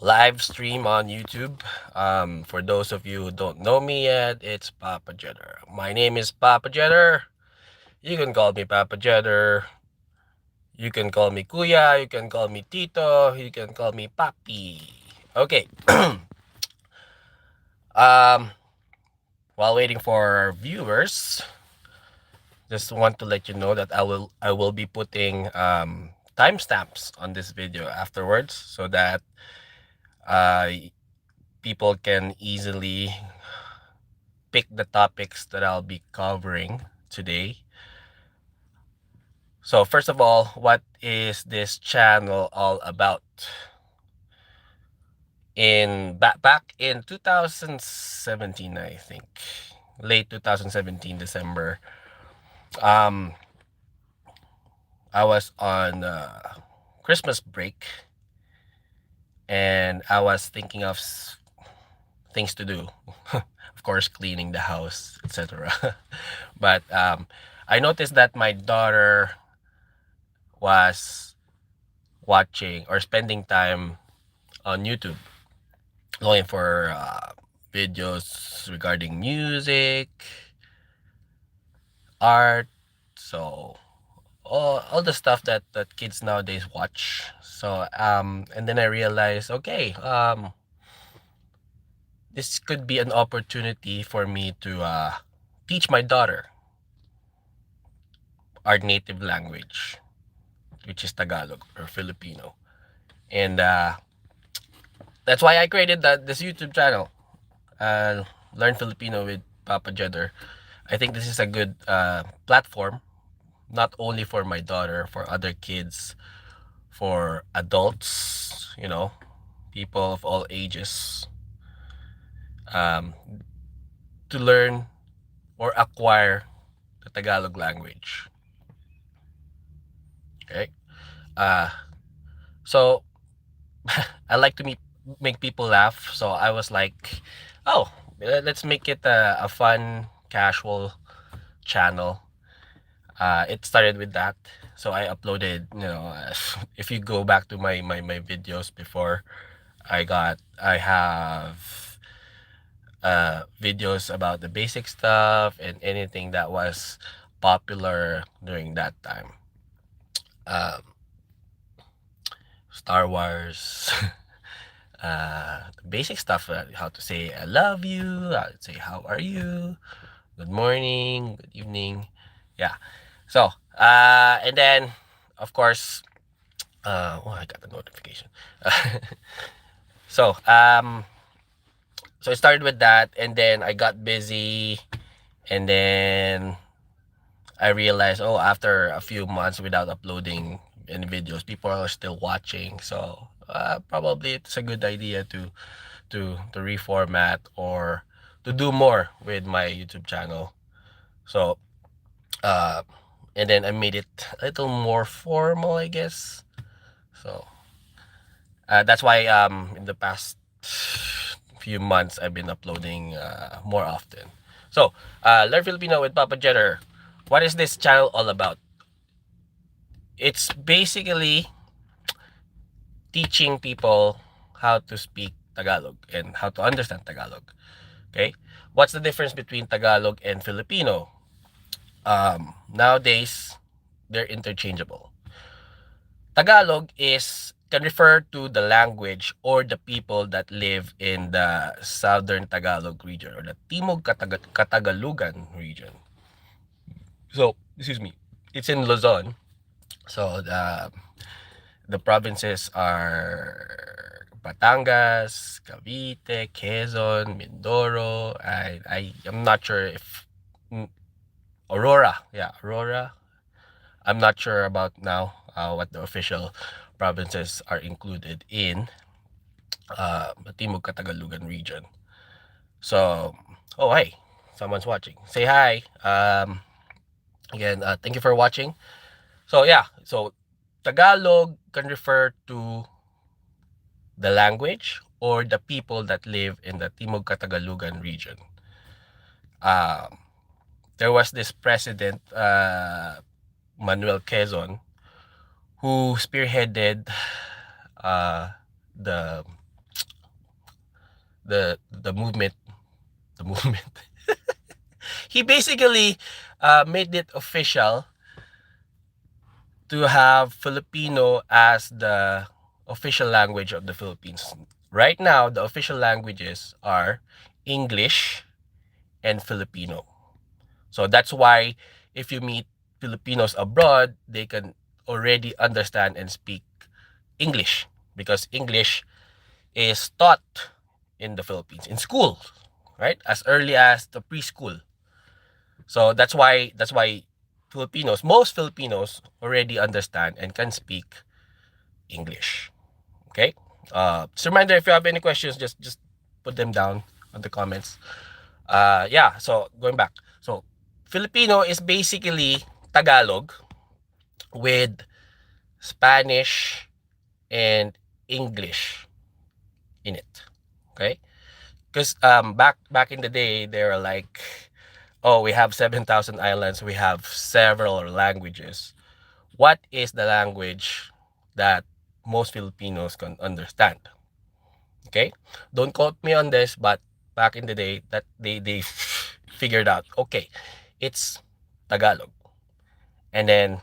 live stream on YouTube. For those of you who don't know me yet, it's Papa Jetter. My name is Papa Jetter. You can call me Papa Jetter. You can call me Kuya. You can call me Tito. You can call me Papi. Okay. um, while waiting for our viewers, just want to let you know that I will be putting timestamps on this video afterwards so that uh, people can easily pick the topics that I'll be covering today. So, first of all, what is this channel all about? Back in 2017, I think, late 2017 December, um, I was on Christmas break, and I was thinking of things to do. Of course, cleaning the house, etc. But I noticed that my daughter was watching or spending time on YouTube, looking for videos regarding music, art, so all the stuff that kids nowadays watch. So and then I realized, okay, this could be an opportunity for me to teach my daughter our native language, which is Tagalog or Filipino, and that's why I created this YouTube channel, Learn Filipino with Papa Jedder. I think this is a good platform, not only for my daughter, for other kids, for adults, people of all ages, um, to learn or acquire the Tagalog language. Okay. Uh, so I like to make people laugh. So I was like, oh, let's make it a fun, casual channel. It started with that. So I uploaded, if you go back to my videos before, I have videos about the basic stuff and anything that was popular during that time. Um, Star Wars, basic stuff, how to say I love you, how to say how are you, good morning, good evening. Yeah. So, and then, of course, oh, I got a notification. so, so I started with that, and then I got busy, and then I realized, oh, after a few months without uploading any videos, people are still watching. So, probably it's a good idea to reformat or to do more with my YouTube channel. So, uh, and then I made it a little more formal, I guess. So that's why in the past few months I've been uploading more often. So Learn Filipino with Papa Jenner. What is this channel all about? It's basically teaching people how to speak Tagalog and how to understand Tagalog. Okay, what's the difference between Tagalog and Filipino? Nowadays, they're interchangeable. Tagalog is can refer to the language or the people that live in the southern Tagalog region or the Timog Katagalugan region. So, excuse me, it's in Luzon. So the provinces are Batangas, Cavite, Quezon, Mindoro. I am not sure if Aurora. Yeah, Aurora. I'm not sure about now what the official provinces are included in the Timog Katagalugan region. So, oh, hey, someone's watching. Say hi. Again, thank you for watching. So, yeah, so Tagalog can refer to the language or the people that live in the Timog Katagalugan region. Um, there was this president, Manuel Quezon, who spearheaded uh, the the movement, the movement. He basically made it official to have Filipino as the official language of the Philippines. Right now, the official languages are English and Filipino. So that's why if you meet Filipinos abroad, they can already understand and speak English because English is taught in the Philippines in school, right? As early as the preschool. So that's why Filipinos, most Filipinos already understand and can speak English. Okay? Just a reminder, if you have any questions, just put them down on the comments. Yeah, so going back. So Filipino is basically Tagalog with Spanish and English in it. Okay? Because back in the day, they were like, oh, we have 7,000 islands, we have several languages. What is the language that most Filipinos can understand? Okay? Don't quote me on this, but back in the day, that they figured out, okay, it's Tagalog. And then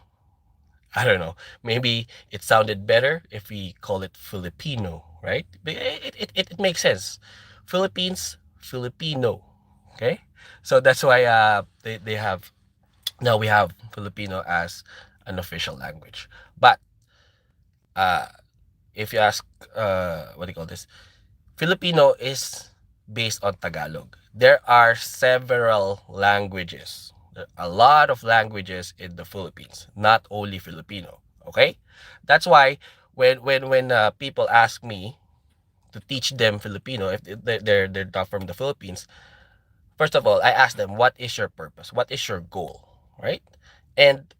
I don't know, maybe it sounded better if we call it Filipino, right? It makes sense. Philippines, Filipino. Okay? So that's why they have, now we have Filipino as an official language. But uh, if you ask, what do you call this? Filipino is based on Tagalog. There are several languages. There are a lot of languages in the Philippines, not only Filipino. Okay, that's why when people ask me to teach them Filipino, if they're not from the Philippines, first of all, I ask them, what is your purpose? What is your goal? Right? And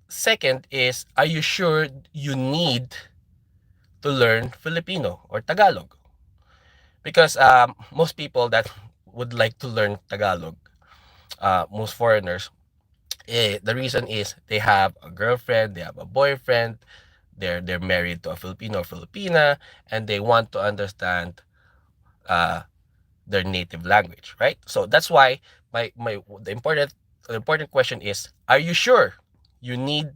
second is, are you sure you need to learn Filipino or Tagalog? Because most people that would like to learn Tagalog, most foreigners, the reason is they have a girlfriend, they have a boyfriend, they're married to a Filipino or Filipina, and they want to understand uh, their native language, right? So that's why my the important question is: are you sure you need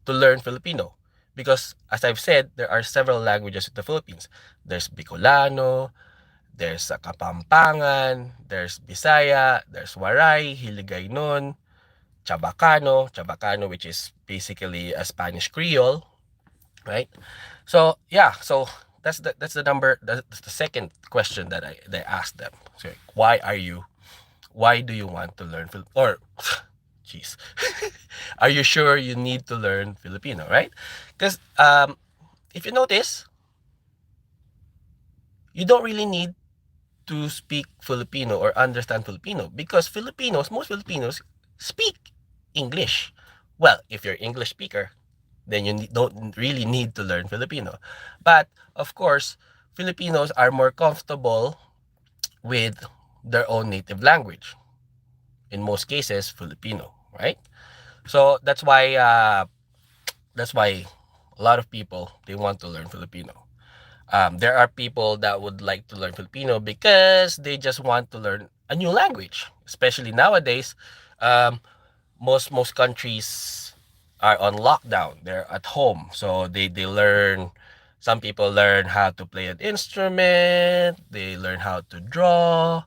to learn Filipino? Because as I've said, there are several languages in the Philippines. There's Bicolano, there's Kapampangan, there's Bisaya, there's Waray, Hiligaynon, Chabacano, which is basically a Spanish Creole, right? So yeah, so that's the number. That's the second question that I asked them. So why do you want to learn or jeez, are you sure you need to learn Filipino, right? Because if you notice, you don't really need to speak Filipino or understand Filipino because most Filipinos speak English. Well, if you're English speaker, then you don't really need to learn Filipino. But of course, Filipinos are more comfortable with their own native language. In most cases, Filipino, right? So that's why a lot of people they want to learn Filipino. There are people that would like to learn Filipino because they just want to learn a new language. Especially nowadays, um, most countries are on lockdown. They're at home, so they learn. Some people learn how to play an instrument. They learn how to draw.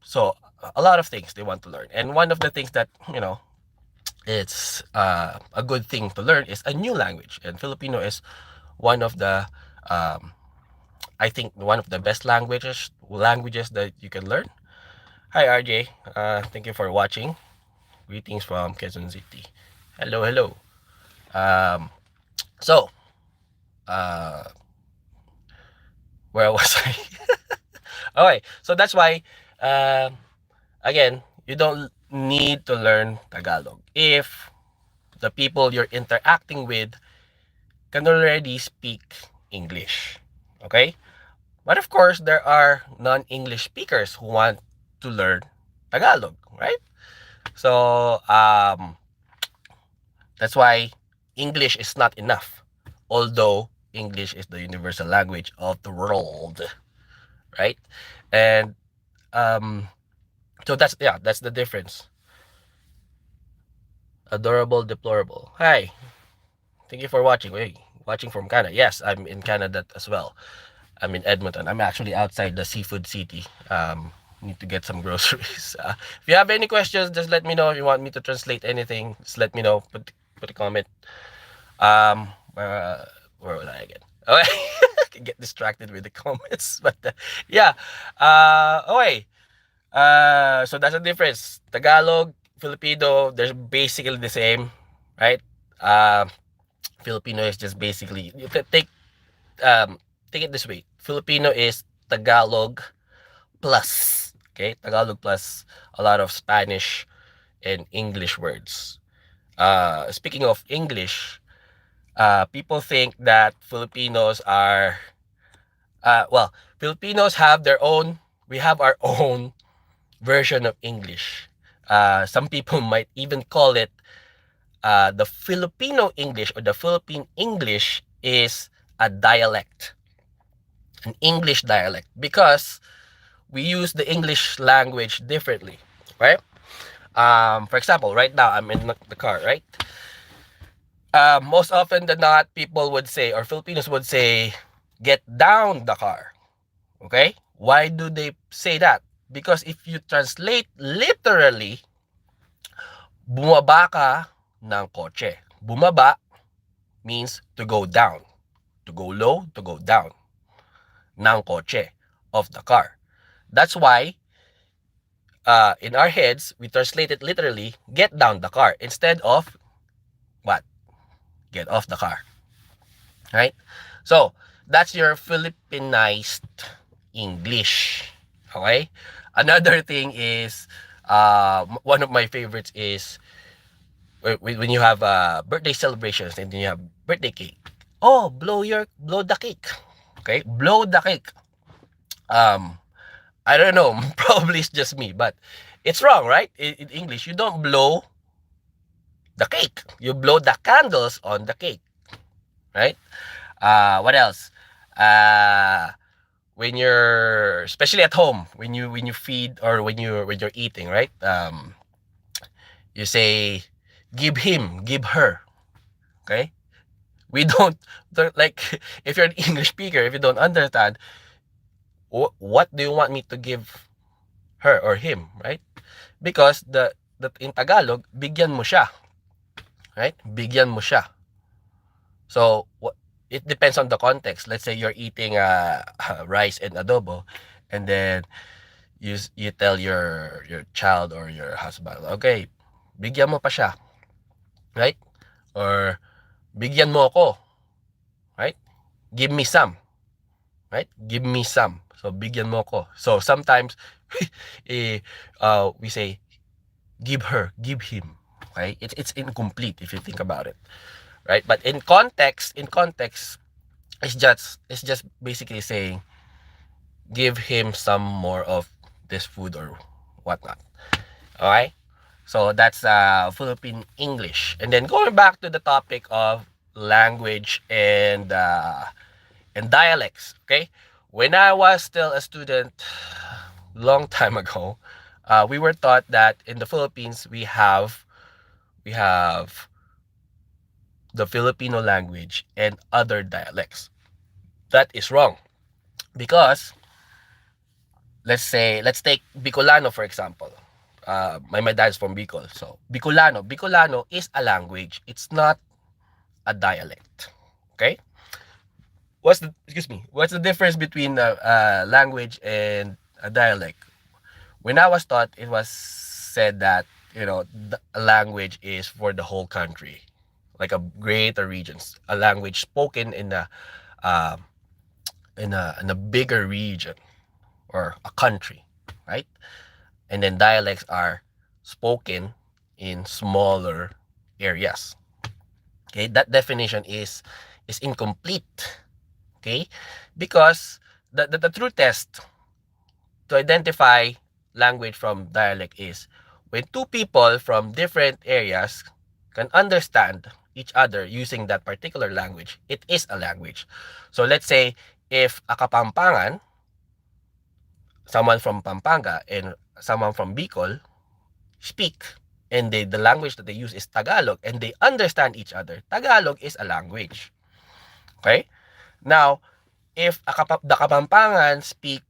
So a lot of things they want to learn, and one of the things that it's a good thing to learn is a new language, and Filipino is one of the um, I think one of the best languages that you can learn. Hi RJ, thank you for watching. Greetings from Quezon City. Hello, hello. Um, so, uh, where was I? Okay, so that's why, um, again, you don't need to learn Tagalog if the people you're interacting with can already speak English. Okay? But of course, there are non-English speakers who want to learn Tagalog, right? So, that's why English is not enough. Although English is the universal language of the world. right? And um, so that's the difference. Adorable, deplorable. Hi, thank you for watching. Wait, watching from Canada. Yes, I'm in Canada as well. I'm in Edmonton. I'm actually outside the seafood city. Need to get some groceries. If you have any questions, just let me know. If you want me to translate anything, just let me know. Put a comment. Um, where, where was I again? Okay, I can get distracted with the comments, but yeah. Okay. So that's the difference. Tagalog, Filipino, they're basically the same, right? Uh, Filipino is just basically um take it this way. Filipino is Tagalog plus, okay? Tagalog plus a lot of Spanish and English words. Speaking of English, people think that Filipinos are well, Filipinos have their own. We have our own version of English. Some people might even call it the Filipino English, or the Philippine English is a dialect, an English dialect, because we use the English language differently, right? For example, right now I'm in the car, right? Most often than not, people would say, or Filipinos would say, get down the car. Okay? Why do they say that? Because if you translate literally, bumaba ka ng kotse. Bumaba means to go down. To go low, to go down. Ng kotse, of the car. That's why in our heads, we translate it literally, get down the car, instead of what? Get off the car. Right? So, that's your Philippinized English. Okay? Another thing is, one of my favorites is when you have birthday celebrations and then you have birthday cake. Oh, blow the cake. Okay? Blow the cake. Um, I don't know. Probably it's just me, but it's wrong, right? In English, you don't blow the cake. You blow the candles on the cake, right? What else? Uh, when you're, especially at home, when you feed, or when you're eating, right? You say, give him, give her. Okay. We don't like, if you're an English speaker, if you don't understand, what do you want me to give her or him, right? Because the in Tagalog, bigyan mo siya, right? Bigyan mo siya. So it depends on the context. Let's say you're eating rice and adobo, and then you tell your child or your husband, okay, bigyan mo pa siya, right? Or bigyan mo ako, right? Give me some, right? Give me some. So bigyan mo ako. So sometimes we say give her, give him. Okay? It's incomplete if you think about it, right? But in context, it's just basically saying give him some more of this food or whatnot. Okay? So that's Philippine English. And then going back to the topic of language and dialects. Okay, when I was still a student, long time ago, we were taught that in the Philippines we have the Filipino language and other dialects. That is wrong, because let's take Bicolano for example. My dad's from Bicol, so Bicolano is a language. It's not a dialect. Okay, what's the difference between a language and a dialect? When I was taught, it was said that a language is for the whole country, like a greater regions, a language spoken uh, in a bigger region or a country, right? And then dialects are spoken in smaller areas. Okay, that definition is incomplete. Okay, because the true test to identify language from dialect is when two people from different areas can understand each other using that particular language, it is a language. So let's say if a Kapampangan someone from Pampanga and someone from Bicol speak, and the language that they use is Tagalog, and they understand each other, Tagalog is a language. Okay? Now, if the Kapampangan speak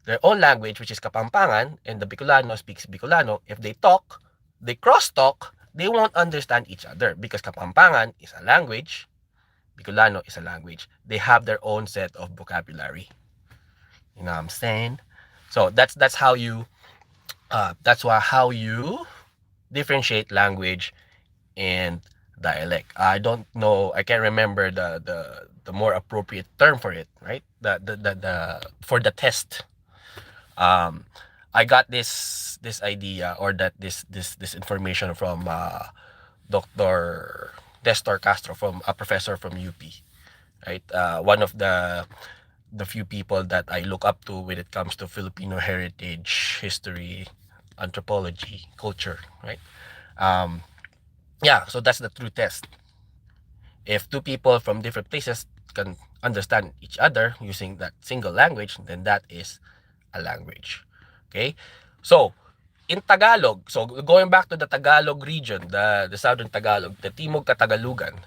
their own language, which is Kapampangan, and the Bicolano speaks Bicolano, if they talk, they cross-talk, they won't understand each other because Kapampangan is a language, Bicolano is a language. They have their own set of vocabulary. You know what I'm saying? So that's how you how you differentiate language and dialect. I don't know. I can't remember the more appropriate term for it. Right? The for the test. Um, I got this idea or that this information from Dr. Nestor Castro, from a professor from UP. Right? One of the few people that I look up to when it comes to Filipino heritage, history, anthropology, culture, right? Um, yeah, so that's the true test. If two people from different places can understand each other using that single language, then that is a language. Okay? So, in Tagalog, so going back to the Tagalog region, the southern Tagalog, the Timog Katagalugan,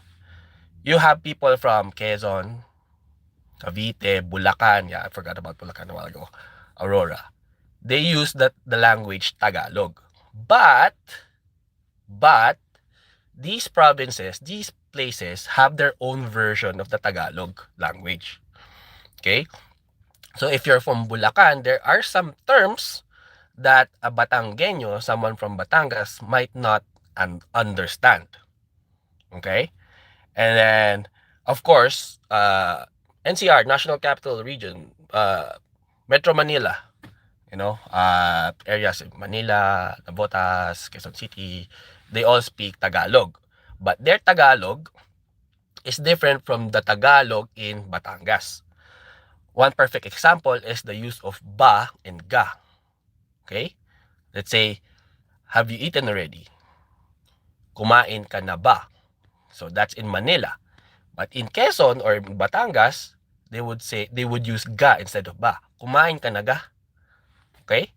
you have people from Quezon, Cavite, Bulacan, yeah, I forgot about Bulacan a while ago, Aurora. They use the language Tagalog. But these provinces, these places have their own version of the Tagalog language. Okay? So if you're from Bulacan, there are some terms that a Batanggenyo, someone from Batangas, might not understand. Okay? And then, of course, NCR, National Capital Region, Metro Manila, areas in Manila, Navotas, Quezon City, they all speak Tagalog. But their Tagalog is different from the Tagalog in Batangas. One perfect example is the use of ba and ga. Okay? Let's say, have you eaten already? Kumain ka na ba? So that's in Manila. But in Quezon or Batangas, they would use ga instead of ba. Kumain ka na ga? Okay?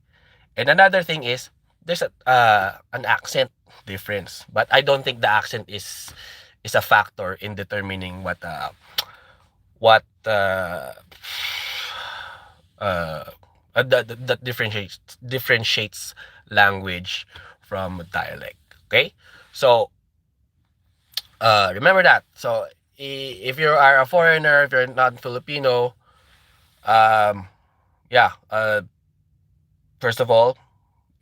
And another thing is there's an accent difference, but I don't think the accent is a factor in determining what that differentiates language from dialect. Okay, so remember that. So if you are a foreigner, if you're not Filipino, yeah. First of all,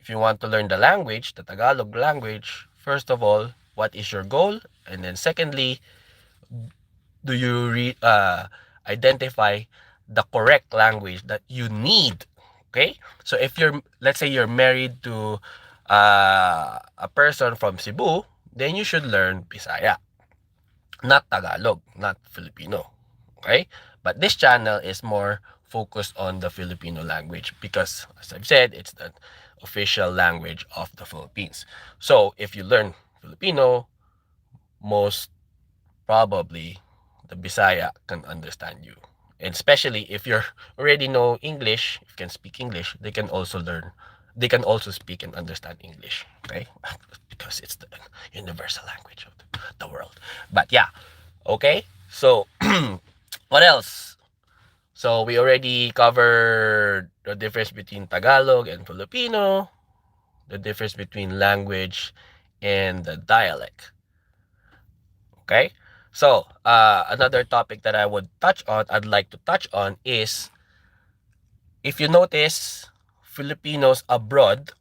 if you want to learn the language, the Tagalog language, first of all, what is your goal? And then secondly, do you identify the correct language that you need? Okay? So if let's say you're married to a person from Cebu, then you should learn Bisaya, not Tagalog, not Filipino. Okay? But this channel is more focused on the Filipino language because, as I've said, it's the official language of the Philippines. So if you learn Filipino, most probably the Bisaya can understand you. And especially if you already know English, if you can speak English, they can also speak and understand English. Okay? Because it's the universal language of the world. But yeah, okay? So, what else? So, we already covered the difference between Tagalog and Filipino, the difference between language and the dialect. Okay? So, another topic that I'd like to touch on is, if you notice, Filipinos abroad,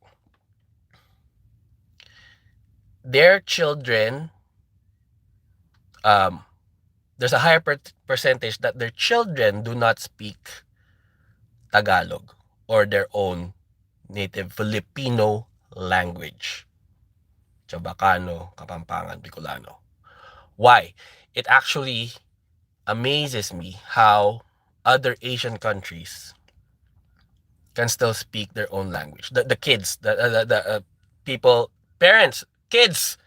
their children, there's a higher percentage that their children do not speak Tagalog or their own native Filipino language. Chabacano, Kapampangan, Bicolano. Why? It actually amazes me how other Asian countries can still speak their own language. The kids, the people, parents, kids,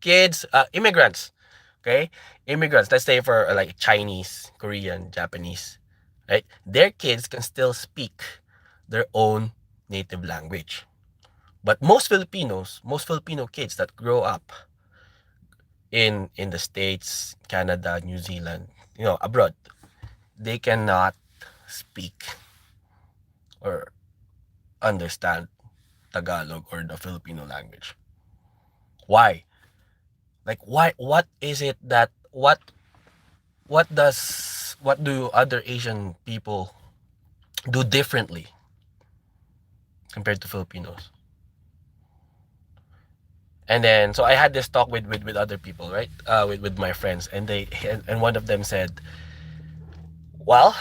kids, immigrants. Okay, immigrants. Let's say for like Chinese, Korean, Japanese, right? Their kids can still speak their own native language. But most Filipino kids that grow up in the States, Canada, New Zealand, abroad, they cannot speak or understand Tagalog or the Filipino language. Why? Like why what is it that what do other Asian people do differently compared to Filipinos? And then so I had this talk with other people, right? With my friends, and and one of them said, well,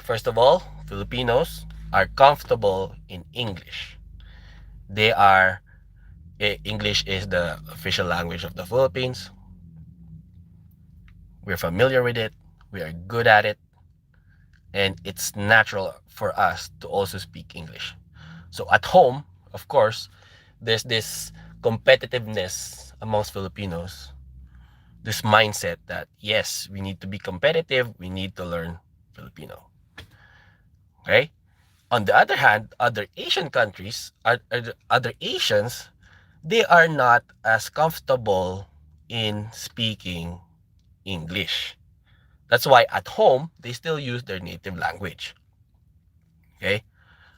first of all, Filipinos are comfortable in English. They are English is the official language of the Philippines. We're familiar with it. We are good at it, and it's natural for us to also speak English. So at home, of course, there's this competitiveness amongst Filipinos, this mindset that yes, we need to be competitive, we need to learn Filipino. Okay? On the other hand, other Asian countries, other Asians, they are not as comfortable in speaking English. That's why at home, they still use their native language. Okay?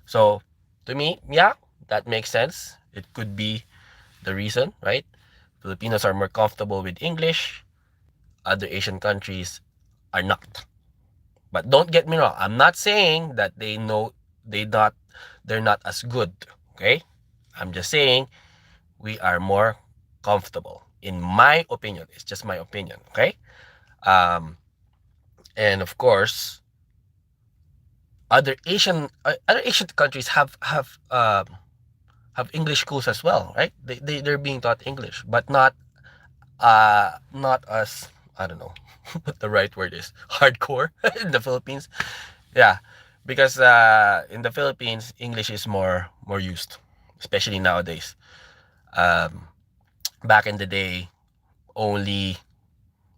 So, to me, yeah, that makes sense. It could be the reason, right? Filipinos are more comfortable with English, other Asian countries are not. But don't get me wrong, I'm not saying that they not they're not as good, okay? I'm just saying we are more comfortable. In my opinion, it's just my opinion, okay? Um, and of course, other Asian countries have English schools as well, right? They're being taught English, but not as, I don't know what the right word is, hardcore in the Philippines. Yeah, because in the Philippines, English is more used, especially nowadays. Um, Back in the day, only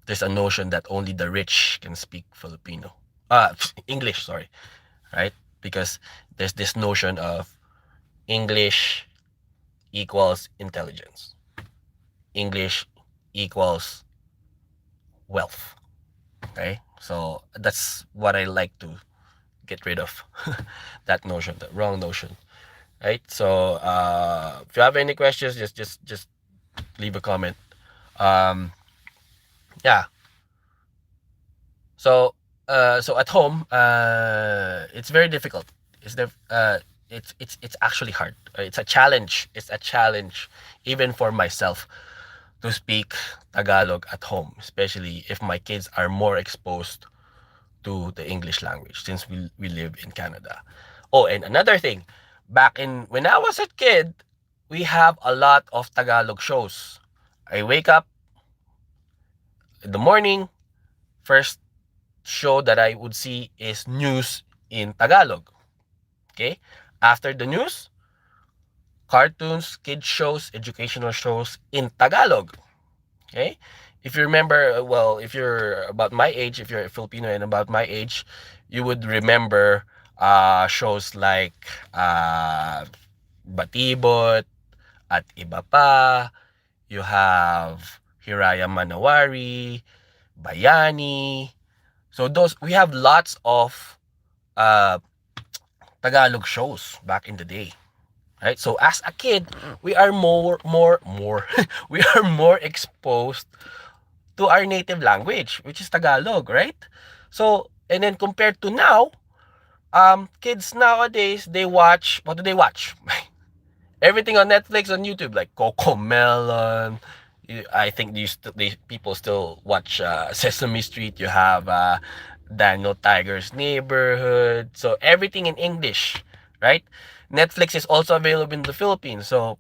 there's a notion that only the rich can speak Filipino, English, sorry, right? Because there's this notion of English equals intelligence, English equals wealth. Okay, so that's what I like to get rid of, that notion, that wrong notion, right? So if you have any questions, just leave a comment. Um, yeah. So so at home, it's very difficult. It's actually hard. It's a challenge. It's a challenge, even for myself, to speak Tagalog at home, especially if my kids are more exposed to the English language since we live in Canada. Oh, and another thing, back in when I was a kid, we have a lot of Tagalog shows. I wake up in the morning, first show that I would see is news in Tagalog. Okay? After the news, cartoons, kids shows, educational shows in Tagalog. Okay? If you remember, well, if you're about my age, if you're a Filipino and about my age, you would remember shows like Batibot, at Iba Pa. You have Hiraya Manawari, Bayani. So those we have lots of uh, Tagalog shows back in the day, right? So as a kid, we are more we are more exposed to our native language, which is Tagalog, right? So and then compared to now, kids nowadays they watch, what do they watch? Everything on Netflix, on YouTube, like Coco Melon. I think people still watch Sesame Street. You have Daniel Tiger's Neighborhood. So everything in English, right? Netflix is also available in the Philippines. So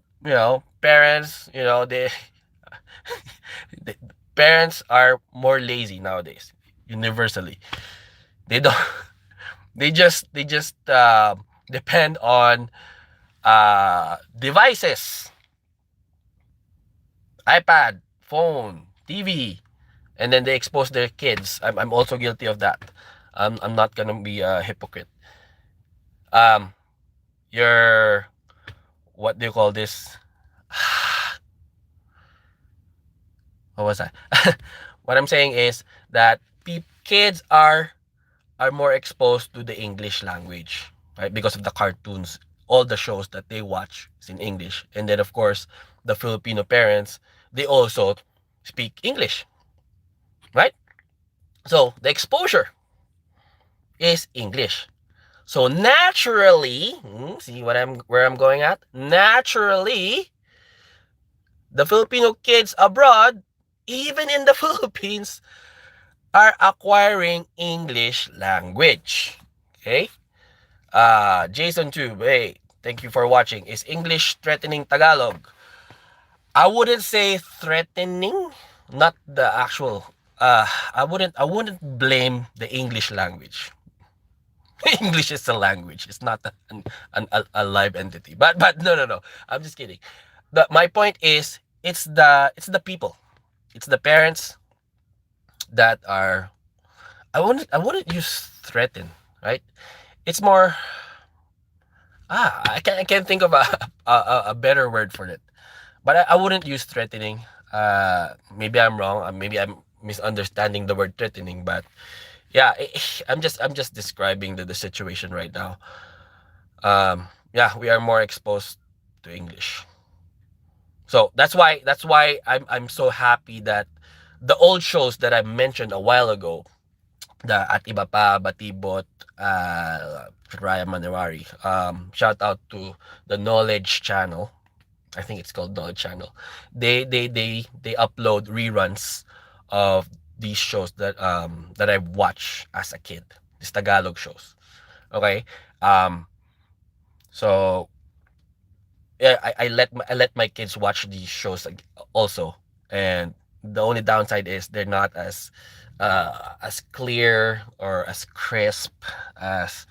parents, the parents are more lazy nowadays. Universally, they don't. They just depend on devices, iPad, phone, TV, and then they expose their kids. I'm also guilty of that. I'm not gonna be a hypocrite. Um, you're what do you call this? What was I? What I'm saying is that kids are more exposed to the English language, right? Because of the cartoons, all the shows that they watch is in English, and then of course the Filipino parents, they also speak English, right? So the exposure is English. So naturally, see what I'm where I'm going at? Naturally, the Filipino kids abroad, even in the Philippines, are acquiring English language. Okay? Jason Tube, hey, thank you for watching. Is English threatening Tagalog? I wouldn't say threatening, not the actual. I wouldn't blame the English language. English is a language. It's not a live entity. But no. I'm just kidding. My point is it's the people. It's the parents that are I wouldn't use threaten, right? It's more I can't think of a better word for it. But I wouldn't use threatening. Maybe I'm wrong. Maybe I'm misunderstanding the word threatening. But yeah, I'm just describing the situation right now. Yeah, we are more exposed to English. So that's why I'm so happy that the old shows that I mentioned a while ago, the At Iba Pa, Batibot, Raya Manewari. Shout out to the Knowledge Channel. I think it's called Knowledge Channel. They upload reruns of these shows that I watched as a kid. These Tagalog shows. Okay. Um. So yeah, I let my kids watch these shows also, and the only downside is they're not as clear or as crisp as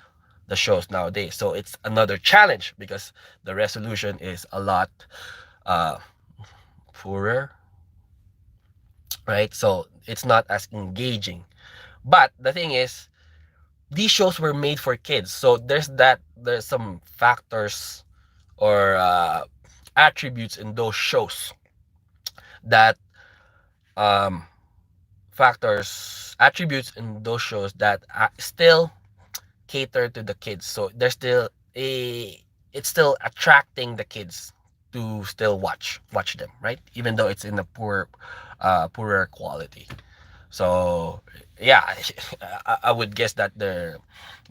the shows nowadays. So it's another challenge because the resolution is a lot uh poorer, right? So it's not as engaging. But the thing is, these shows were made for kids. So there's some factors or attributes in those shows that um factors attributes in those shows that still cater to the kids. So there's still a it's still attracting the kids to still watch them, right? Even though it's in a poorer quality. So yeah, I would guess that there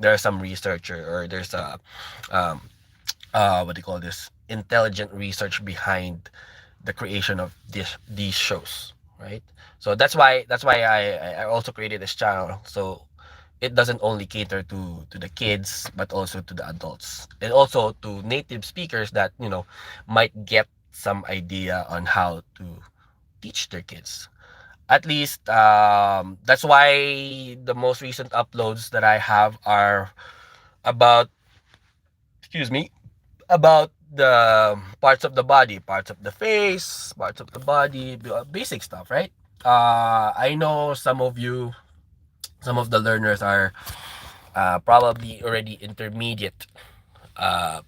are some researcher or there's a um what do you call this, intelligent research behind the creation of these shows, right? So that's why I also created this channel, so it doesn't only cater to the kids but also to the adults and also to native speakers that might get some idea on how to teach their kids. At least that's why the most recent uploads that I have are about, excuse me, about the parts of the body, parts of the face, parts of the body, basic stuff, right? I know some of the learners are probably already intermediate.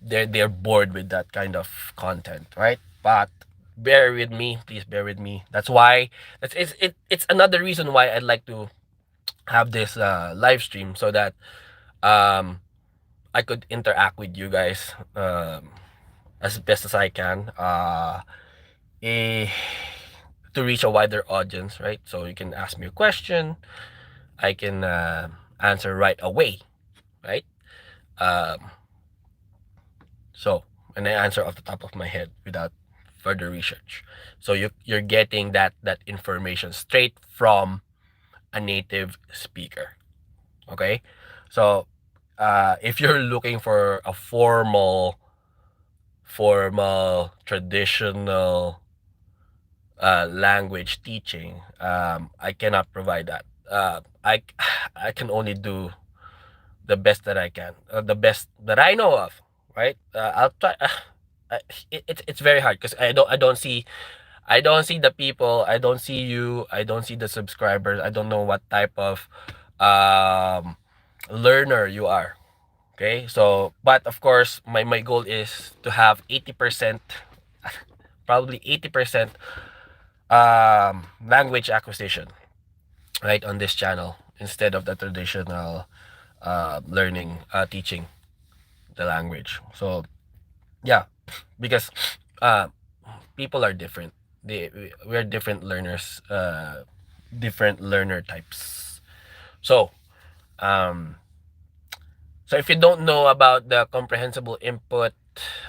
They're bored with that kind of content, right? But bear with me, please bear with me. That's why it's another reason why I'd like to have this live stream so that um, I could interact with you guys as best as I can. Eh, to reach a wider audience, right? So you can ask me a question, I can answer right away, right? Um, so, and I answer off the top of my head without further research. So you're getting that information straight from a native speaker. Okay, so if you're looking for a formal, traditional language teaching, I cannot provide that. I can only do the best that I can, the best that I know of, right? I'll try. It's very hard because I don't see the people. I don't see you. I don't see the subscribers. I don't know what type of um learner you are. Okay, so but of course my goal is to have 80%, probably 80% language acquisition, right, on this channel instead of the traditional learning, teaching the language. So yeah, because uh, people are different. We're different learners, different learner types. So um, so if you don't know about the comprehensible input,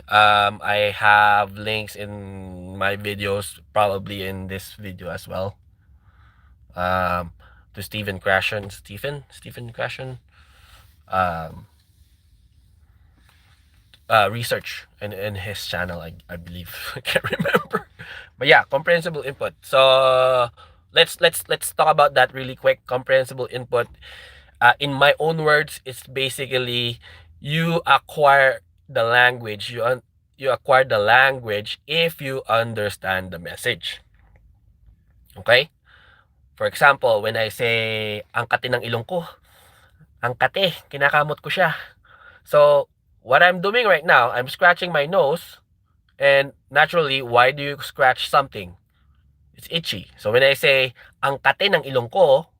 I have links in my videos, probably in this video as well. Um, to Stephen Crashen, um, research in his channel, I believe. I can't remember, but yeah, comprehensible input. So let's talk about that really quick. Comprehensible input, in my own words, it's basically you acquire the language. You acquire the language if you understand the message. Okay? For example, when I say, ang kate ng ilong ko, ang kate, kinakamot ko siya. So, what I'm doing right now, I'm scratching my nose, and naturally, why do you scratch something? It's itchy. So, when I say, ang kate ng ilong ko,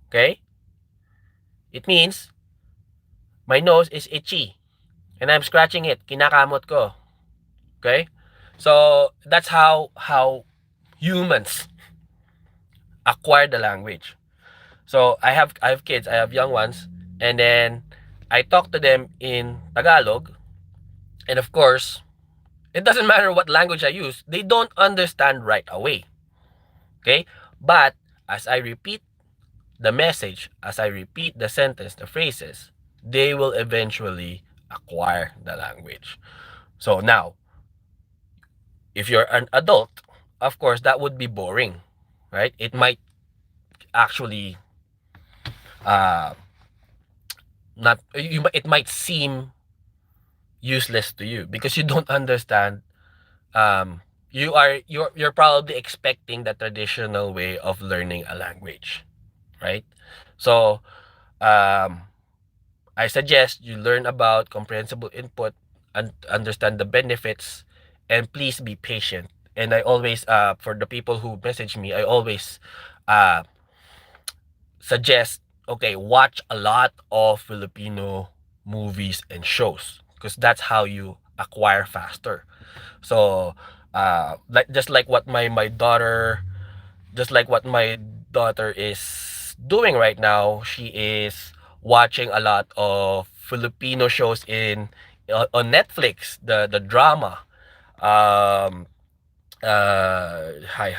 okay, it means my nose is itchy, and I'm scratching it, kinakamot ko. Okay? So, that's how humans acquire the language. So I have kids, I have young ones, and then I talk to them in Tagalog, and of course, it doesn't matter what language I use, they don't understand right away. Okay? But as I repeat the message, as I repeat the sentence, the phrases, they will eventually acquire the language. So now, if you're an adult, of course that would be boring, right? It might actually uh not it might seem useless to you because you don't understand. You're probably expecting the traditional way of learning a language, right? So um I suggest you learn about comprehensible input and understand the benefits, and please be patient. And I always, for the people who message me, I always uh suggest, okay, watch a lot of Filipino movies and shows because that's how you acquire faster. So like just like what my daughter, just like what my daughter is doing right now, she is watching a lot of Filipino shows in on Netflix, the drama. um Hi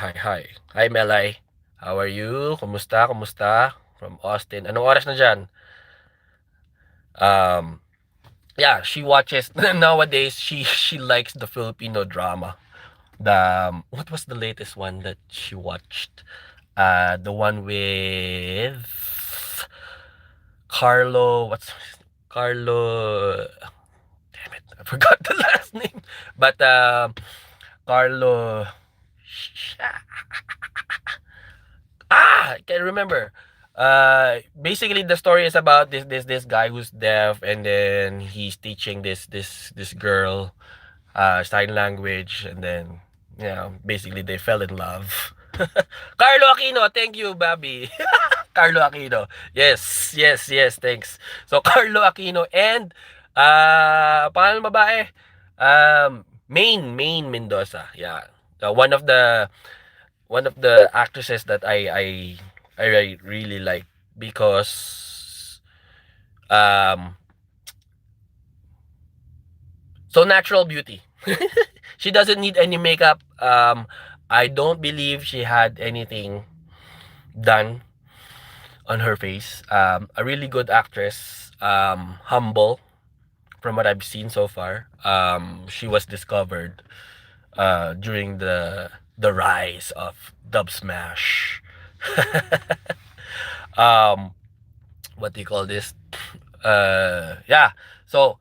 Melay, how are you, kumusta from Austin, anong oras na diyan? um yeah, she watches nowadays. She likes the Filipino drama. The what was the latest one that she watched? The one with Carlo. What's Carlo? Damn it, I forgot the last name. But Carlo. I can't remember. Basically, the story is about this guy who's deaf, and then he's teaching this girl sign language, and then basically they fell in love. Carlo Aquino, thank you, Bobby. Carlo Aquino. Yes, yes, yes, thanks. So Carlo Aquino and pangalan ng babae, Main Mendoza. Yeah. One of the actresses that I really like because um so natural beauty. She doesn't need any makeup. I don't believe she had anything done on her face. A really good actress. Humble from what I've seen so far. She was discovered during the rise of Dub Smash. um, what do you call this? Yeah. So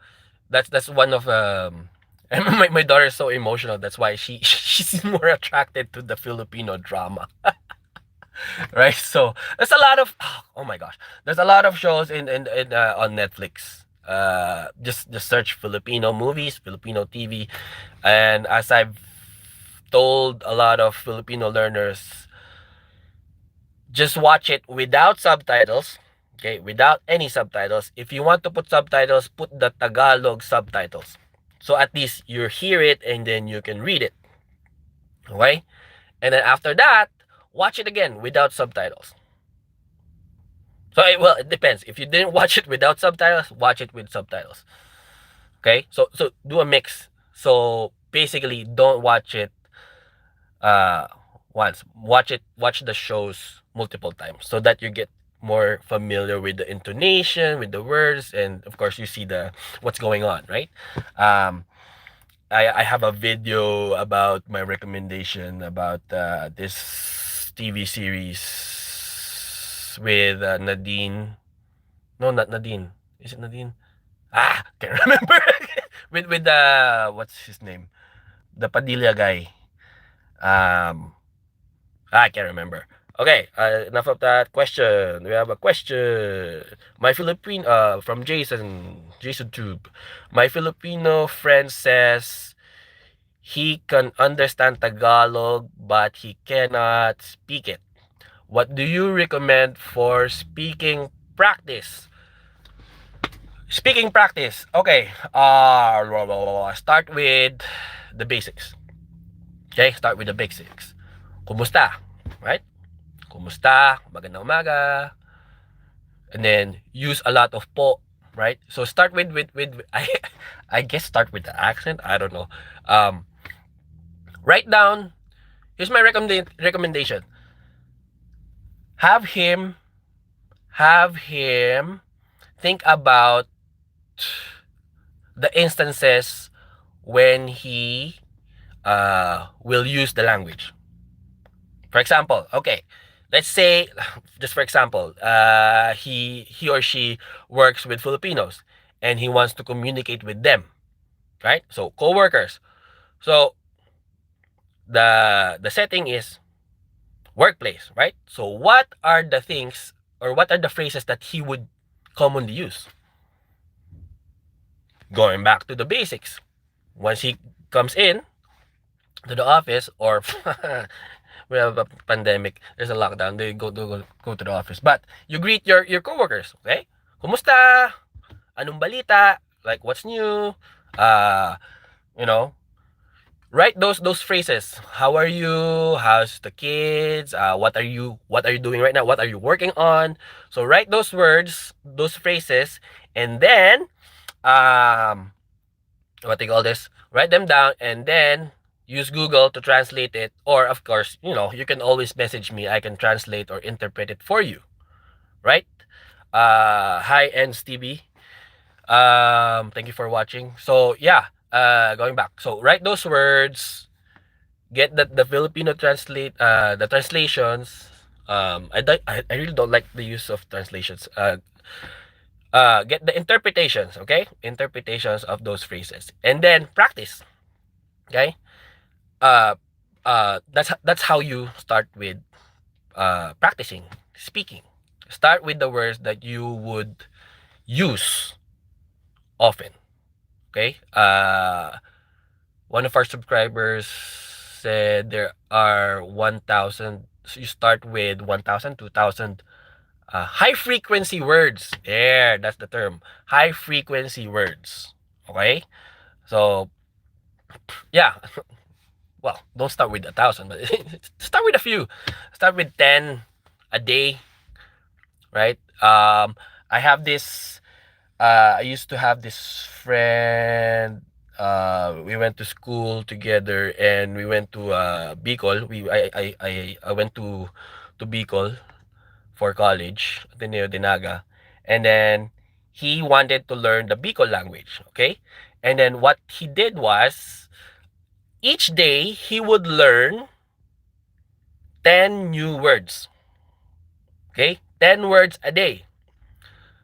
that's one of and my daughter is so emotional. That's why she's more attracted to the Filipino drama. right? So there's a lot of oh my gosh, there's a lot of shows in on Netflix. Just search Filipino movies, Filipino TV, and as I've told a lot of Filipino learners, just watch it without subtitles. Okay, without any subtitles. If you want to put subtitles, put the Tagalog subtitles. So at least you hear it and then you can read it. Okay? And then after that, watch it again without subtitles. So well, it depends. If you didn't watch it without subtitles, watch it with subtitles. Okay? So do a mix. So basically don't watch it uh once. Watch the shows multiple times so that you get more familiar with the intonation, with the words, and of course you see the what's going on, right? Um I have a video about my recommendation about this TV series with Nadine. No, not Nadine. Is it Nadine? Can't remember. With the what's his name? The Padilla guy. Um, I can't remember. Okay, enough of that question. We have a question. My Philippine from Jason Tube. My Filipino friend says he can understand Tagalog but he cannot speak it. What do you recommend for speaking practice? Speaking practice. Okay. Start with the basics. Okay, start with the basics. Kumusta? Right? Kumusta? Magandang umaga. And then use a lot of po, right? So start with I guess start with the accent. I don't know. Write down. Here's my recommendation. Have him think about the instances when he will use the language. For example, okay, let's say, just for example, he or she works with Filipinos and he wants to communicate with them, right? So co-workers. So the setting is workplace, right? So what are the things or what are the phrases that he would commonly use? Going back to the basics. Once he comes in to the office, or we have a pandemic, there's a lockdown, they go to the office. But you greet your coworkers, okay? Kumusta? Anong balita? Like what's new? Uh, you know, write those phrases. How are you? How's the kids? What are you doing right now? What are you working on? So write those words, those phrases, and then what they call this? Write them down and then use Google to translate it. Or of course, you can always message me. I can translate or interpret it for you. Right? Hi and Stevie. Thank you for watching. So yeah, going back. So write those words, get the Filipino the translations. I really don't like the use of translations. Get the interpretations, okay? Interpretations of those phrases, and then practice. Okay. Uh, that's how you start with practicing speaking. Start with the words that you would use often. Okay. One of our subscribers said there are 1,000. So you start with 1,000, 2,000 high frequency words. There, that's the term. High frequency words. Okay. So yeah. Well, don't start with 1,000, but start with a few. Start with 10 a day, right? I have this. I used to have this friend. We went to school together, and we went to Bicol. I went to Bicol for college, Ateneo Dinaga, and then he wanted to learn the Bicol language. Okay, and then what he did was each day he would learn 10 new words. Okay, 10 words a day.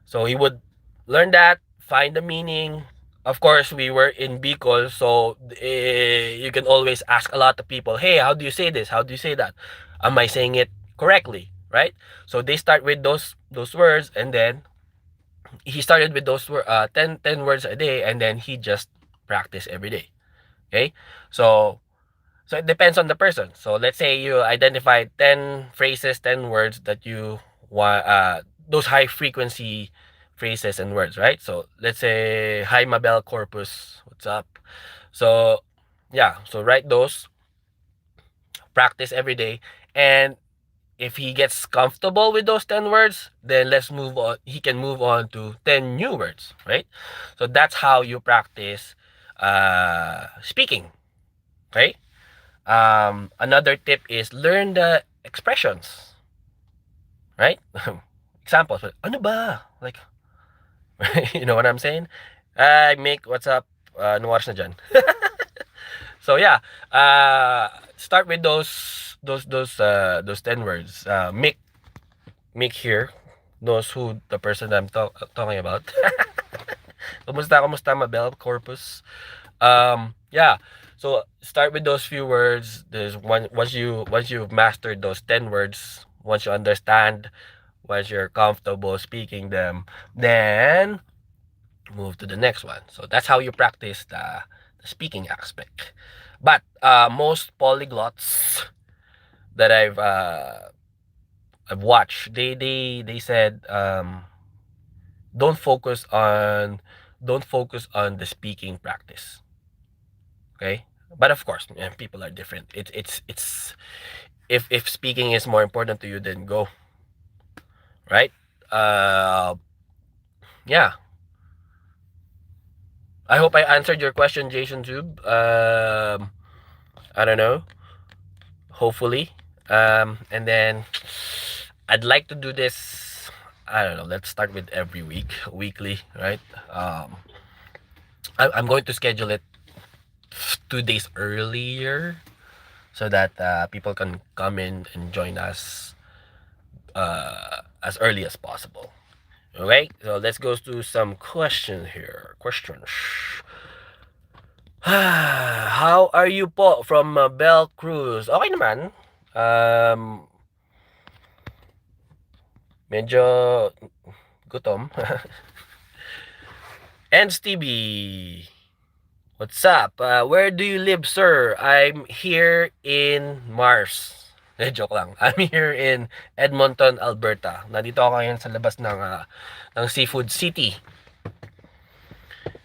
So he would learn that, find the meaning. Of course, we were in Bicol, so you can always ask a lot of people, hey, how do you say this? How do you say that? Am I saying it correctly, right? So they start with those words, and then he started with those 10 words a day, and then he just practice every day. Okay, so it depends on the person. So let's say you identify 10 phrases, 10 words that you want, those high frequency phrases and words, right? So let's say, hi Mabel Corpus, what's up? So yeah, so write those, practice every day, and if he gets comfortable with those 10 words, then let's move on. He can move on to 10 new words, right? So that's how you practice speaking, okay? Another tip is learn the expressions, right? Examples, ano ba? Like, you know what I'm saying? I make, what's up? No oras na dyan. So yeah, start with those 10 words. Mick here knows who the person I'm talking about. Kumusta Mabel Corpus? Yeah. So start with those few words. There's one once you've mastered those 10 words, once you understand, once you're comfortable speaking them, then move to the next one. So that's how you practice the speaking aspect. But most polyglots that I've watched, they said, don't focus on the speaking practice. Okay, but of course, yeah, people are different. It's if speaking is more important to you, then go, right. uh yeah, I hope I answered your question, Jason Tube. I don't know, hopefully. And then I'd like to do this, I don't know, let's start with every weekly, right. I'm going to schedule it 2 days earlier, so that people can come in and join us as early as possible. Okay, so let's go to some questions here. Questions. How are you po from Bell Cruz? Okay naman. Um, medyo gutom. And Stevie, what's up? Where do you live, sir? I'm here in Mars. Joke lang. I'm here in Edmonton, Alberta. Nandito ako ngayon sa labas ng Seafood City.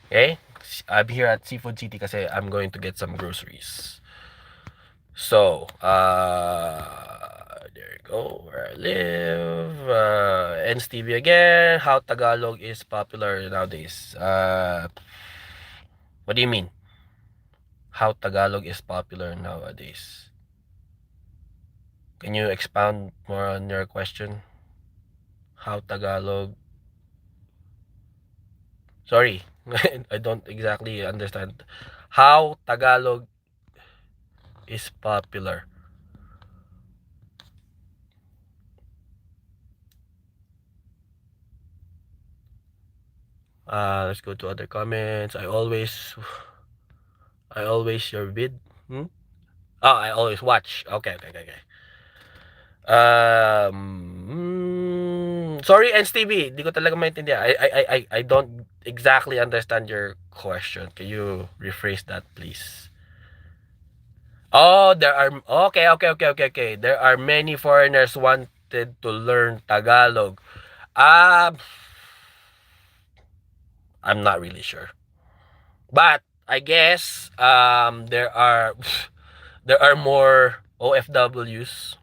Okay? I'm here at Seafood City kasi I'm going to get some groceries. So, there you go, where I live. And Stevie again. How Tagalog is popular nowadays? What do you mean? How Tagalog is popular nowadays? Can you expound more on your question? How Tagalog? Sorry, I don't exactly understand. How Tagalog is popular. Let's go to other comments. I always your vid. Oh, I always watch. Okay. Sorry, and Stevie, di ko talaga maintindihan. I don't exactly understand your question. Can you rephrase that, please? Oh, there are, okay. There are many foreigners wanted to learn Tagalog. Uh, I'm not really sure. But I guess there are more OFWs.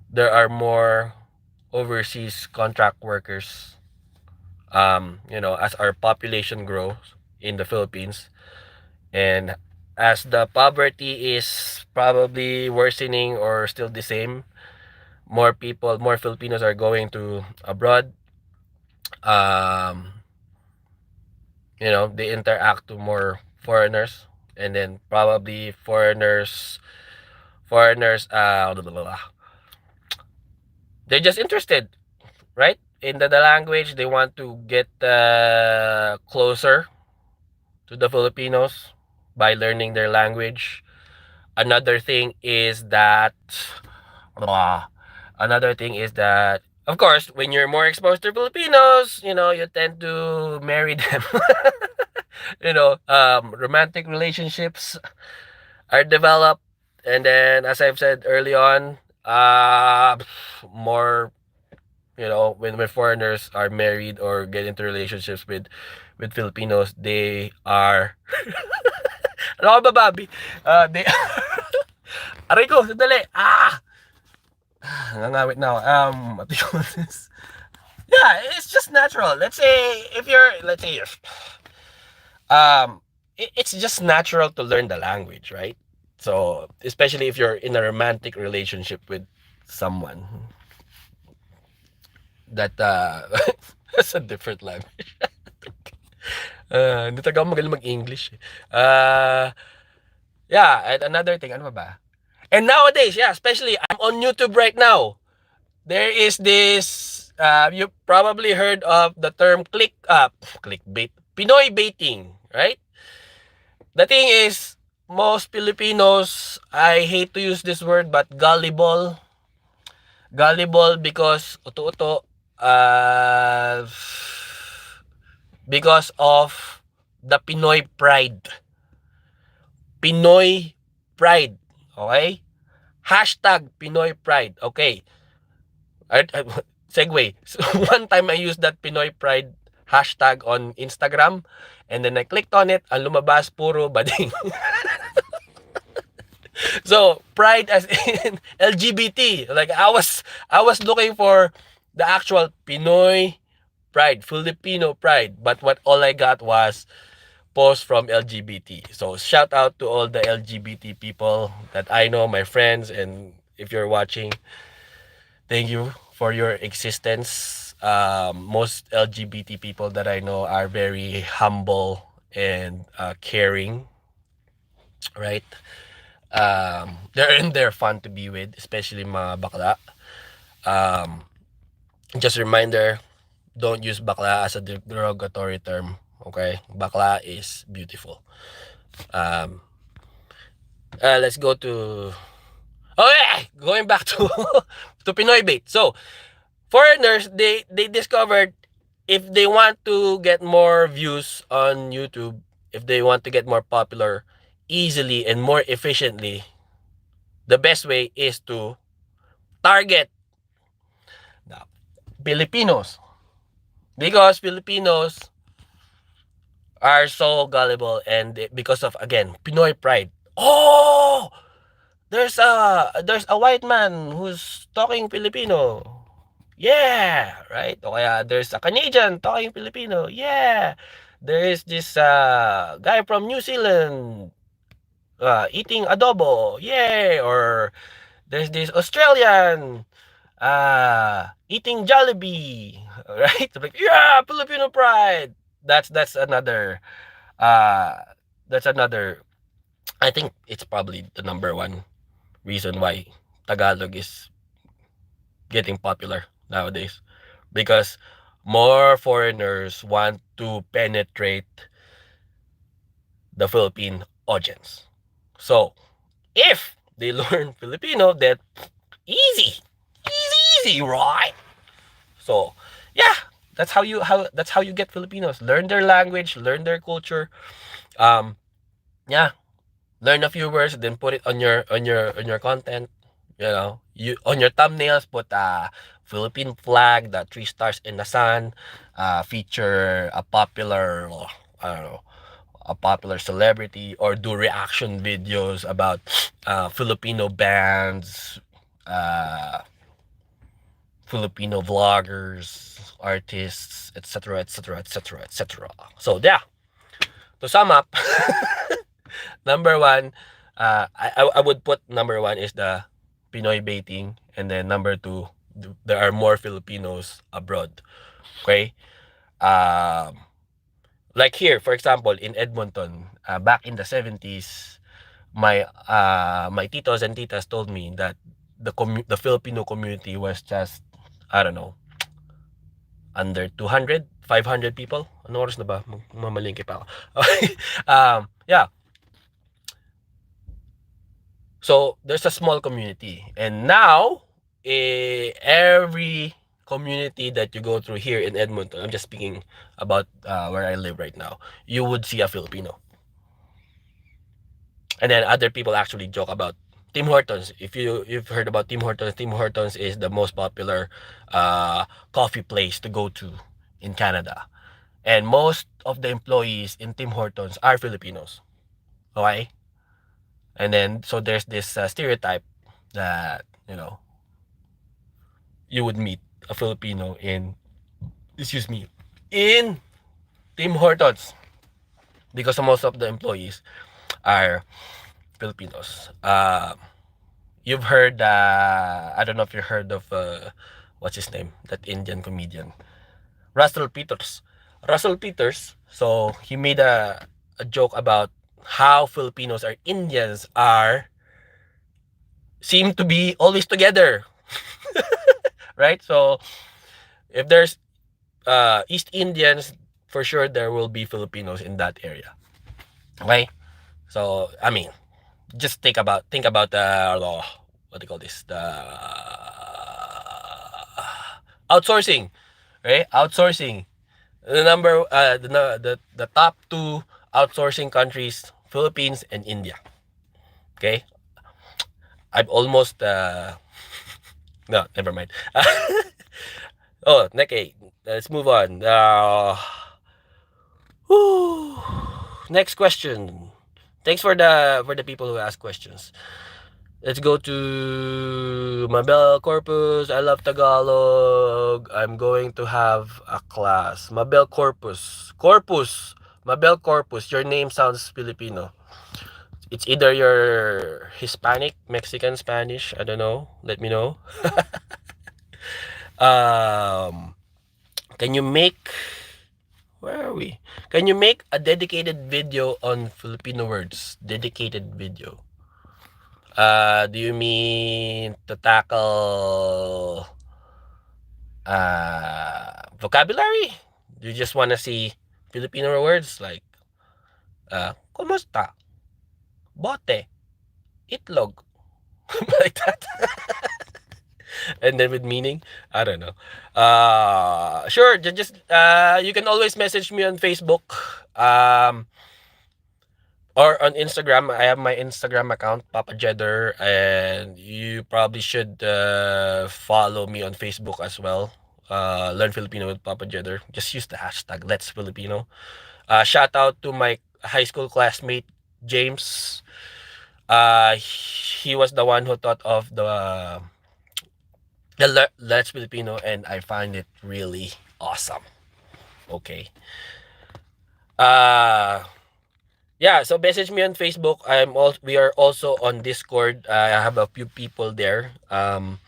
There are more overseas contract workers. As our population grows in the Philippines, and as the poverty is probably worsening or still the same, more Filipinos are going to abroad. Um, they interact to more foreigners, and then probably foreigners, blah, blah, blah. They're just interested, right, in the language. They want to get closer to the Filipinos by learning their language. Another thing is that Another thing is that, of course, when you're more exposed to Filipinos, you tend to marry them. Romantic relationships are developed, and then, as I've said early on, more, when foreigners are married or get into relationships with Filipinos, they are ano ka ba, Bobby? They aray ko, sandali. Nangangawit na ako. What do you call this? Yeah, it's just natural. Let's say you're, it's just natural to learn the language, right? So, especially if you're in a romantic relationship with someone that has a different language. Hindi talaga ako magaling mag-English. Yeah, and another thing, ano ba? And nowadays, yeah, especially I'm on YouTube right now. There is this, you probably heard of the term clickbait, Pinoy baiting, right? The thing is, most Filipinos, I hate to use this word, but gullible because because of the Pinoy pride, okay? Hashtag Pinoy pride, okay? Segue. So, one time I used that Pinoy pride hashtag on Instagram, and then I clicked on it, ang lumabas puro bading. So, pride as in LGBT. Like, I was looking for the actual Pinoy pride, Filipino pride, but what all I got was posts from LGBT. So, shout out to all the LGBT people that I know, my friends, and if you're watching, thank you for your existence. Most LGBT people that I know are very humble and caring, right? They're fun to be with, especially mga bakla. Um, just a reminder, don't use bakla as a derogatory term. Okay, bakla is beautiful. Um, let's go to. Oh yeah, going back to to Pinoy bait. So foreigners, they discovered, if they want to get more views on YouTube, if they want to get more popular easily and more efficiently, the best way is to target the Filipinos, because Filipinos are so gullible, and because of, again, Pinoy pride. Oh, there's a white man who's talking Filipino. Yeah, right? O kaya there's a Canadian talking Filipino. Yeah. There is this guy from New Zealand eating adobo. Yeah. Or there's this Australian eating Jollibee. Right? Like, yeah, Filipino pride. That's another uh that's another I think it's probably the number one reason why Tagalog is getting popular nowadays, because more foreigners want to penetrate the Philippine audience. So, if they learn Filipino, then easy, easy, right? So, yeah, that's how you get Filipinos. Learn their language, learn their culture. Yeah, learn a few words, then put it on your content. You on your thumbnails, put a Philippine flag, the 3 stars in the sun, feature a popular, I don't know, a popular celebrity, or do reaction videos about Filipino bands, uh, Filipino vloggers, artists, etc., etc., etc., etc. So yeah, to sum up, number one, I would put number one is the Pinoy baiting, and then number two, there are more Filipinos abroad. Okay, um, like here, for example, in Edmonton, back in the 70s, my titos and titas told me that the Filipino community was just, I don't know, under 200, 500 people. Ano oras na ba? Mamalingki pa ako. Okay. Yeah. So there's a small community, and now every community that you go through here in Edmonton, I'm just speaking about where I live right now, you would see a Filipino. And then other people actually joke about Tim Hortons. If you've heard about Tim Hortons is the most popular coffee place to go to in Canada. And most of the employees in Tim Hortons are Filipinos. Okay? And then so there's this stereotype that, you would meet a Filipino excuse me, in Tim Hortons because most of the employees are Filipinos. You've heard, I don't know if you heard of, what's his name? That Indian comedian. Russell Peters. Russell Peters, so he made a joke about how Filipinos or Indians seem to be always together. Right? So if there's East Indians, for sure there will be Filipinos in that area. Okay? So, I mean, just think about what do you call this? The outsourcing, right? Outsourcing. The top two outsourcing countries, Philippines and India. Okay, I've almost no, never mind. Oh, okay, let's move on. Next question. Thanks for the people who ask questions. Let's go to Mabel Corpus. I love Tagalog. I'm going to have a class. Mabel Corpus. Mabel Corpus. Your name sounds Filipino. It's either you're Hispanic, Mexican, Spanish. I don't know. Let me know. um, can you make... Where are we? Can you make a dedicated video on Filipino words? Dedicated video. Do you mean to tackle vocabulary? Do you just want to see Filipino words like kumusta, bote, itlog, like that? And then with meaning, I don't know. Sure, just you can always message me on Facebook. Or on Instagram. I have my Instagram account, Papa Jedder, and you probably should follow me on Facebook as well. Learn Filipino with Papa Jedder. Just use the hashtag Let's Filipino. Shout out to my high school classmate James. He was the one who thought of the Let's Filipino, and I find it really awesome. Okay. Yeah, so message me on Facebook. We are also on Discord. I have a few people there. I'm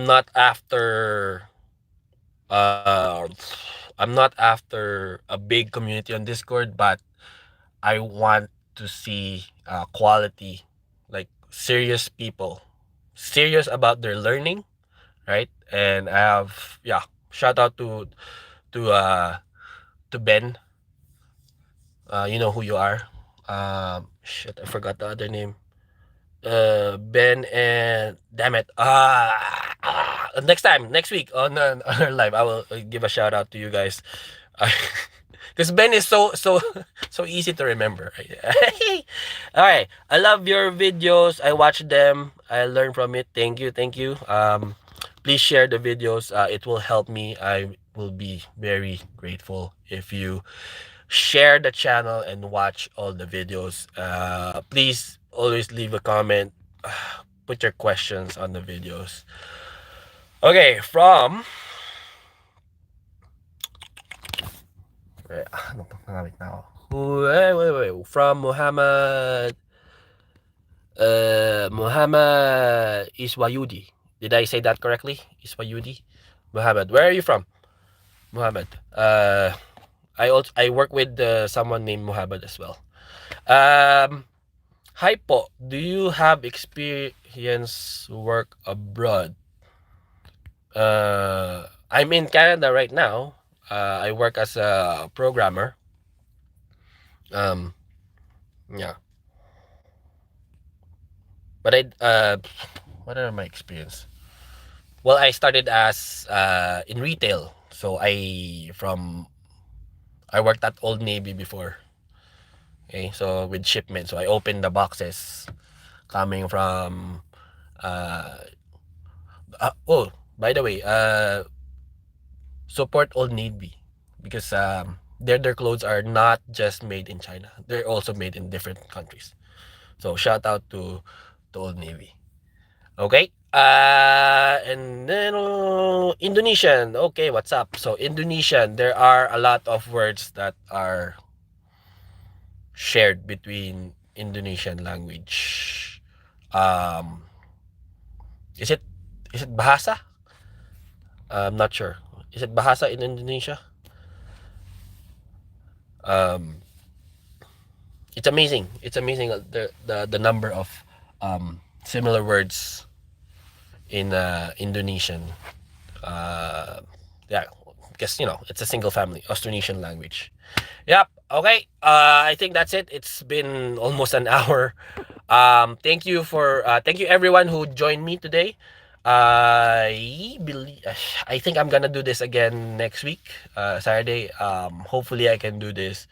not after uh I'm not after a big community on Discord, but I want to see quality, like serious people, serious about their learning, right? And I have, yeah, shout out to uh to Ben. You know who you are. Shit, I forgot the other name. Ben and damn it. Next time, next week on our live, I will give a shout out to you guys. Because Ben is so easy to remember. All right, I love your videos. I watch them. I learn from it. Thank you, thank you. Please share the videos. It will help me. I will be very grateful if you share the channel and watch all the videos. Please always leave a comment. Put your questions on the videos. Okay, from... Wait. From Muhammad... Muhammad Iswayudi. Did I say that correctly? Iswayudi? Muhammad. Where are you from? Muhammad. I work with someone named Muhammad as well. Hi po, do you have experience work abroad? I'm in Canada right now. I work as a programmer. Yeah. But what are my experience? Well, I started as in retail. So I worked at Old Navy before. Okay, so with shipment, so I opened the boxes coming from uh, oh, by the way, support Old Navy because their clothes are not just made in China. They're also made in different countries. So shout out to Old Navy. Okay. And then Indonesian. Okay, what's up? So Indonesian, there are a lot of words that are shared between Indonesian language. Um, is it is it bahasa? I'm not sure. Is it bahasa in Indonesia? Um, it's amazing. It's amazing the number of similar words in Indonesian. Uh, yeah, because it's a single family Austronesian language. Yep. Okay. I think that's it. It's been almost an hour. Thank you everyone who joined me today. I think I'm gonna do this again next week, Saturday. Hopefully I can do this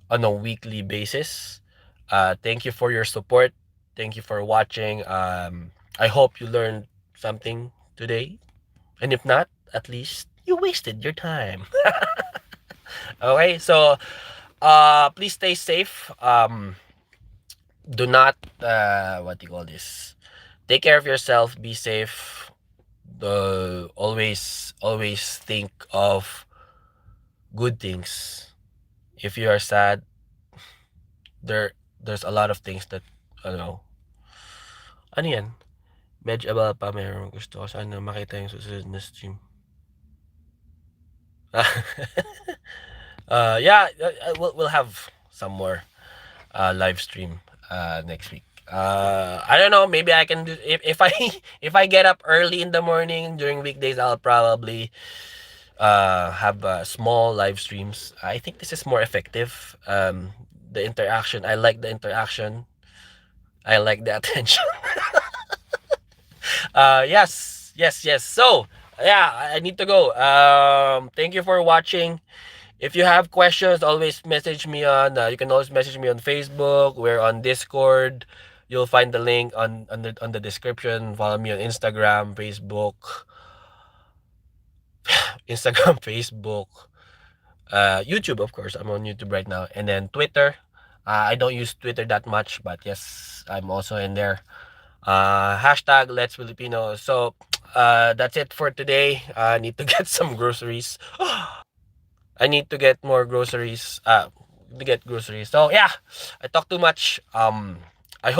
on a weekly basis. Thank you for your support. Thank you for watching. I hope you learned something today. And if not, at least you wasted your time. Okay, so please stay safe. Do not what do you call this? Take care of yourself. Be safe. Always think of good things. If you are sad, there's a lot of things that ano. Ano yan? Medyo abala pa meron gusto ko sana makita yung susunod na stream. Yeah, we'll have some more live stream next week. I don't know. Maybe I can do if I if I get up early in the morning during weekdays. I'll probably have small live streams. I think this is more effective. The interaction. I like the interaction. I like the attention. Yes. So yeah, I need to go. Thank you for watching. If you have questions, always message me on. You can always message me on Facebook. We're on Discord. You'll find the link on the description. Follow me on Instagram, Facebook, Instagram, Facebook, YouTube. Of course, I'm on YouTube right now, and then Twitter. I don't use Twitter that much, but yes, I'm also in there. Hashtag Let's Filipino. So that's it for today. I need to get some groceries. I need to get more groceries. To get groceries. So yeah, I talk too much.